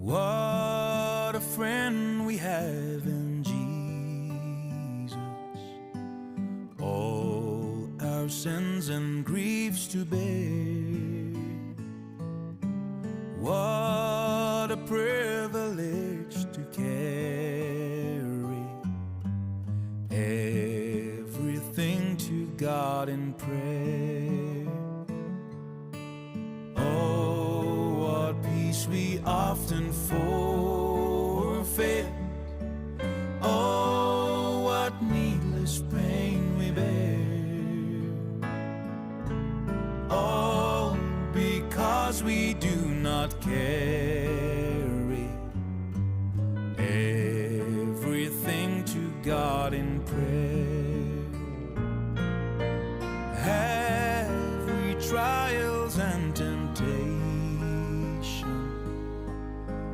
What a friend we have in Jesus, all our sins and griefs to bear. What a privilege to carry everything to God in prayer. Oh, what peace we often forfeit. Oh, what needless pain we bear. All because we do not care